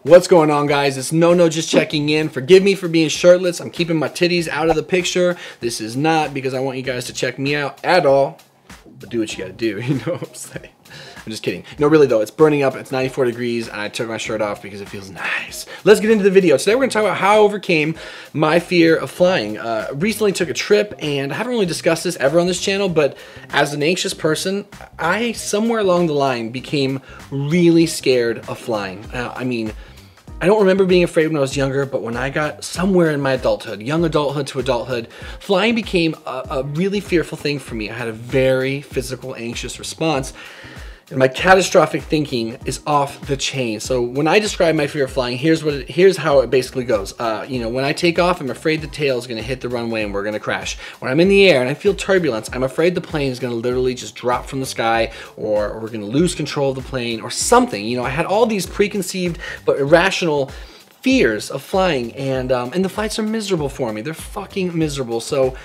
What's going on, guys? It's No just checking in. Forgive me for being shirtless. I'm keeping my titties out of the picture. This is not because I want you guys to check me out at all, but do what you gotta do, you know what I'm saying? I'm just kidding. No, really though, it's burning up, it's 94 degrees, and I took my shirt off because it feels nice. Let's get into the video. Today we're gonna talk about how I overcame my fear of flying. Recently took a trip, and I haven't really discussed this ever on this channel, but as an anxious person, I, somewhere along the line, became really scared of flying. I don't remember being afraid when I was younger, but when I got somewhere in my adulthood, young adulthood to adulthood, flying became a really fearful thing for me. I had a very physical, anxious response, and my catastrophic thinking is off the chain. So when I describe my fear of flying, here's how it basically goes. You know, when I take off, I'm afraid the tail is gonna hit the runway and we're gonna crash. When I'm in the air and I feel turbulence, I'm afraid the plane is gonna literally just drop from the sky, or we're gonna lose control of the plane or something. You know, I had all these preconceived but irrational fears of flying, and the flights are miserable for me. They're fucking miserable. So,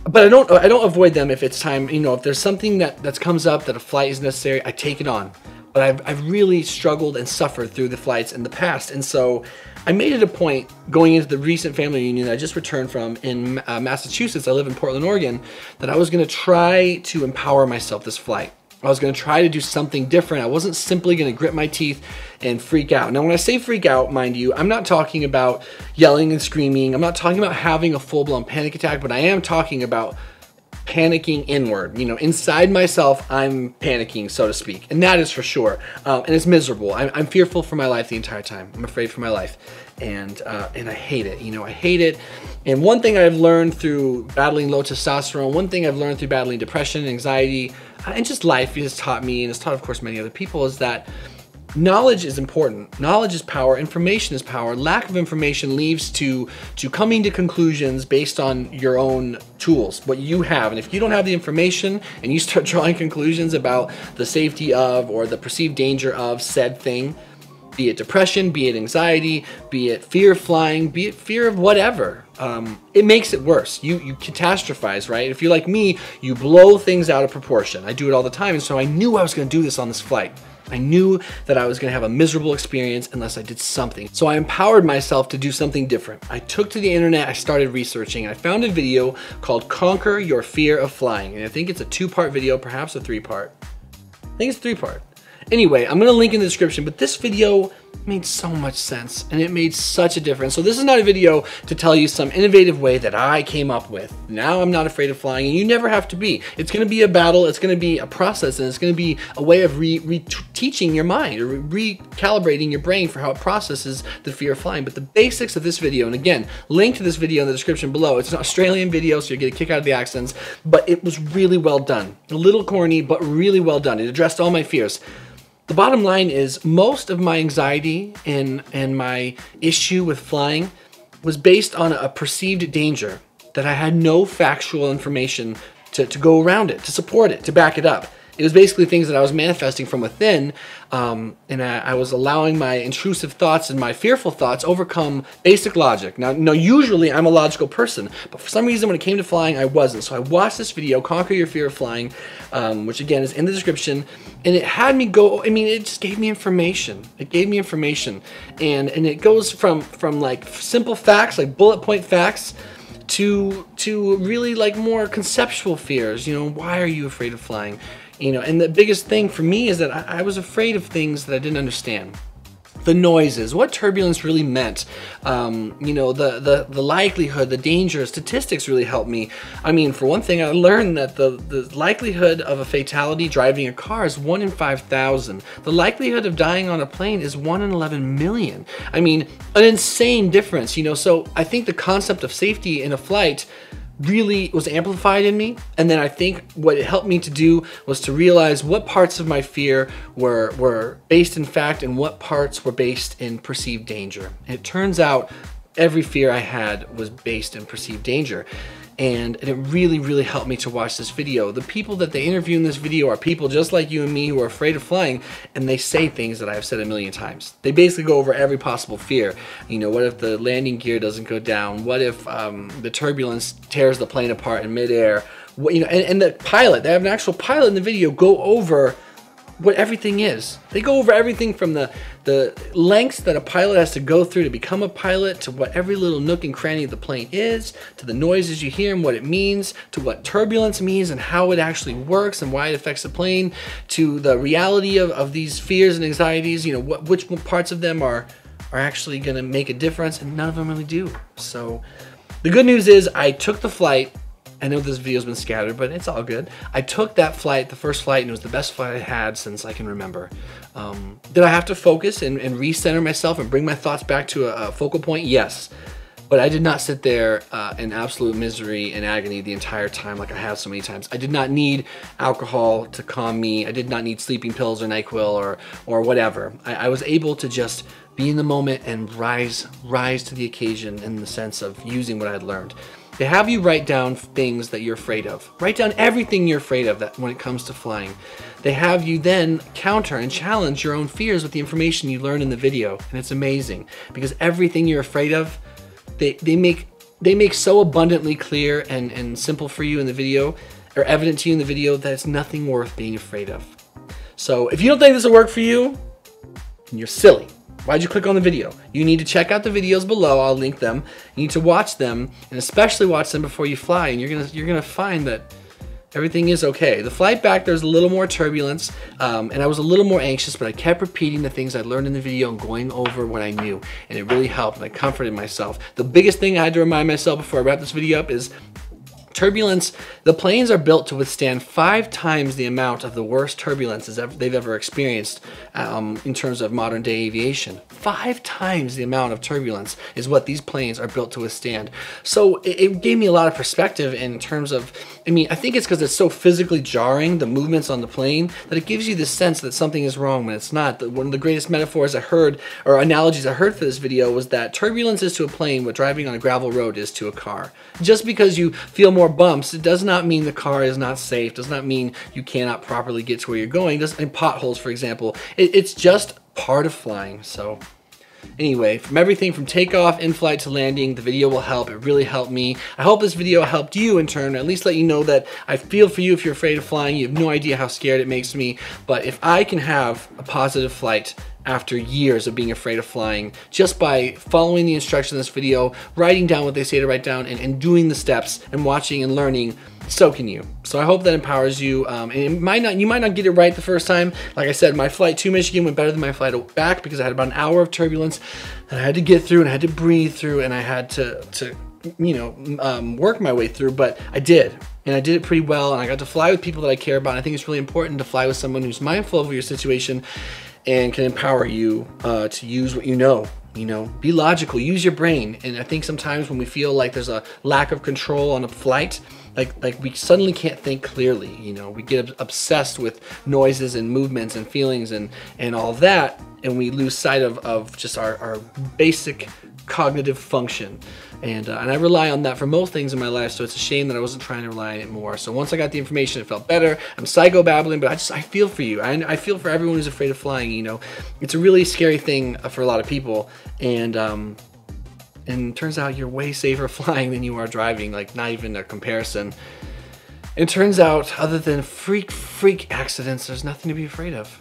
but I don't avoid them if it's time. You know, if there's something that comes up that a flight is necessary, I take it on. But I've really struggled and suffered through the flights in the past, and so I made it a point going into the recent family reunion that I just returned from in Massachusetts. I live in Portland, Oregon. That I was going to try to empower myself this flight. I was going to try to do something different. I wasn't simply going to grit my teeth and freak out. Now, when I say freak out, mind you, I'm not talking about yelling and screaming. I'm not talking about having a full-blown panic attack, but I am talking about panicking inward. You know, inside myself, I'm panicking, so to speak. And that is for sure. And it's miserable. I'm fearful for my life the entire time. I'm afraid for my life. And I hate it. You know, I hate it. And one thing I've learned through battling low testosterone, one thing I've learned through battling depression, anxiety, and just life has taught me, and it's taught, of course, many other people, is that knowledge is important. Knowledge is power. Information is power. Lack of information leads to coming to conclusions based on your own tools, what you have. And if you don't have the information and you start drawing conclusions about the safety of or the perceived danger of said thing, be it depression, be it anxiety, be it fear of flying, be it fear of whatever, it makes it worse. You catastrophize, right? If you're like me, you blow things out of proportion. I do it all the time, and so I knew I was going to do this on this flight. I knew that I was going to have a miserable experience unless I did something. So I empowered myself to do something different. I took to the internet, I started researching. I found a video called Conquer Your Fear of Flying, and I think it's a 2-part video, perhaps a 3-part. I think it's 3-part. Anyway, I'm gonna link in the description, but this video made so much sense and it made such a difference. So this is not a video to tell you some innovative way that I came up with. Now I'm not afraid of flying, and you never have to be. It's gonna be a battle, it's gonna be a process, and it's gonna be a way of teaching your mind, or recalibrating your brain for how it processes the fear of flying. But the basics of this video, and again, link to this video in the description below. It's an Australian video, so you'll get a kick out of the accents, but it was really well done. A little corny, but really well done. It addressed all my fears. The bottom line is, most of my anxiety and my issue with flying was based on a perceived danger that I had no factual information to go around it, to support it, to back it up. It was basically things that I was manifesting from within, and I was allowing my intrusive thoughts and my fearful thoughts overcome basic logic. Now, usually I'm a logical person, but for some reason when it came to flying, I wasn't. So I watched this video, Conquer Your Fear of Flying, which again is in the description, and it had me go, I mean, it just gave me information. It gave me information, and it goes from like simple facts, like bullet point facts, to really like more conceptual fears. You know, why are you afraid of flying? You know, and the biggest thing for me is that I was afraid of things that I didn't understand. The noises, what turbulence really meant, you know, the likelihood, the danger, statistics really helped me. I mean, for one thing, I learned that the likelihood of a fatality driving a car is 1 in 5,000. The likelihood of dying on a plane is 1 in 11 million. I mean, an insane difference, you know. So I think the concept of safety in a flight really was amplified in me, and then I think what it helped me to do was to realize what parts of my fear were based in fact and what parts were based in perceived danger. And it turns out every fear I had was based in perceived danger. And it really helped me to watch this video. The people that they interview in this video are people just like you and me who are afraid of flying, and they say things that I've said a million times. They basically go over every possible fear. You know, what if the landing gear doesn't go down? What if the turbulence tears the plane apart in midair? What, you know, and the pilot, they have an actual pilot in the video go over what everything is. They go over everything from the lengths that a pilot has to go through to become a pilot, to what every little nook and cranny of the plane is, to the noises you hear and what it means, to what turbulence means and how it actually works and why it affects the plane, to the reality of these fears and anxieties, you know, which parts of them are actually gonna make a difference, and none of them really do. So the good news is I took the flight. I know this video's been scattered, but it's all good. I took that flight, the first flight, and it was the best flight I had since I can remember. Did I have to focus and recenter myself and bring my thoughts back to a focal point? Yes. But I did not sit there in absolute misery and agony the entire time like I have so many times. I did not need alcohol to calm me. I did not need sleeping pills or NyQuil or whatever. I was able to just be in the moment and rise to the occasion in the sense of using what I had learned. They have you write down things that you're afraid of. Write down everything you're afraid of that when it comes to flying. They have you then counter and challenge your own fears with the information you learn in the video. And it's amazing because everything you're afraid of, they make so abundantly clear and simple for you in the video, or evident to you in the video, that it's nothing worth being afraid of. So if you don't think this will work for you, then you're silly. Why'd you click on the video? You need to check out the videos below. I'll link them. You need to watch them, and especially watch them before you fly, and you're gonna find that everything is okay. The flight back, there's a little more turbulence, and I was a little more anxious, but I kept repeating the things I learned in the video and going over what I knew, and it really helped, and I comforted myself. The biggest thing I had to remind myself before I wrap this video up is turbulence. The planes are built to withstand 5 times the amount of the worst turbulences they've ever experienced in terms of modern day aviation. 5 times the amount of turbulence is what these planes are built to withstand. So it gave me a lot of perspective in terms of, I mean, I think it's because it's so physically jarring, the movements on the plane, that it gives you this sense that something is wrong when it's not. One of the greatest metaphors I heard, or analogies I heard for this video, was that turbulence is to a plane what driving on a gravel road is to a car. Just because you feel more bumps, it does not mean the car is not safe, does not mean you cannot properly get to where you're going. In potholes, for example, it's just part of flying. So anyway, from everything from takeoff, in-flight to landing, the video will help. It really helped me. I hope this video helped you in turn, at least let you know that I feel for you if you're afraid of flying. You have no idea how scared it makes me, but if I can have a positive flight after years of being afraid of flying, just by following the instructions in this video, writing down what they say to write down, and doing the steps, and watching and learning, so can you. So I hope that empowers you. And you might not get it right the first time. Like I said, my flight to Michigan went better than my flight back because I had about an hour of turbulence that I had to get through and I had to breathe through, and I had to you know, work my way through, but I did. And I did it pretty well, and I got to fly with people that I care about. And I think it's really important to fly with someone who's mindful of your situation and can empower you to use what you know. You know, be logical, use your brain. And I think sometimes when we feel like there's a lack of control on a flight, like we suddenly can't think clearly. You know, we get obsessed with noises and movements and feelings and all that, and we lose sight of just our basic cognitive function. And I rely on that for most things in my life, so it's a shame that I wasn't trying to rely on it more. So once I got the information, it felt better. I'm psycho-babbling, but I feel for you. I feel for everyone who's afraid of flying, you know. It's a really scary thing for a lot of people, and it turns out you're way safer flying than you are driving, like not even a comparison. It turns out, other than freak accidents, there's nothing to be afraid of.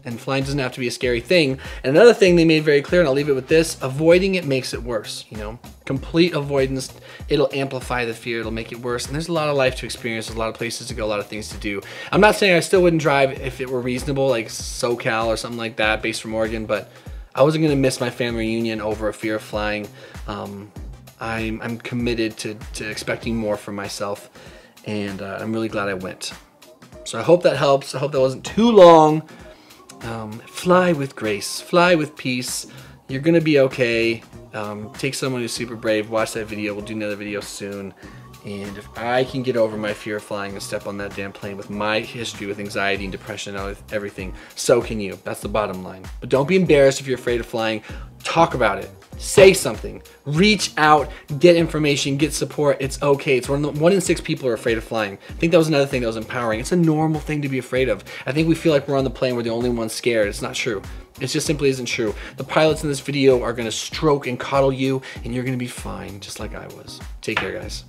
And flying doesn't have to be a scary thing. And another thing they made very clear, and I'll leave it with this, avoiding it makes it worse, you know. Complete avoidance, it'll amplify the fear, it'll make it worse. And there's a lot of life to experience, there's a lot of places to go, a lot of things to do. I'm not saying I still wouldn't drive if it were reasonable, like SoCal or something like that, based from Oregon, but I wasn't gonna miss my family reunion over a fear of flying. I'm committed to expecting more from myself, and I'm really glad I went. So I hope that helps. I hope that wasn't too long. Fly with grace, fly with peace. You're gonna be okay. Take someone who's super brave, watch that video. We'll do another video soon. And if I can get over my fear of flying and step on that damn plane with my history with anxiety and depression and everything, so can you. That's the bottom line. But don't be embarrassed if you're afraid of flying. Talk about it. Say something. Reach out, get information, get support. It's okay. It's 1 in 6 people are afraid of flying. I think that was another thing that was empowering. It's a normal thing to be afraid of. I think we feel like we're on the plane, we're the only ones scared. It's not true. It just simply isn't true. The pilots in this video are gonna stroke and coddle you, and you're gonna be fine, just like I was. Take care, guys.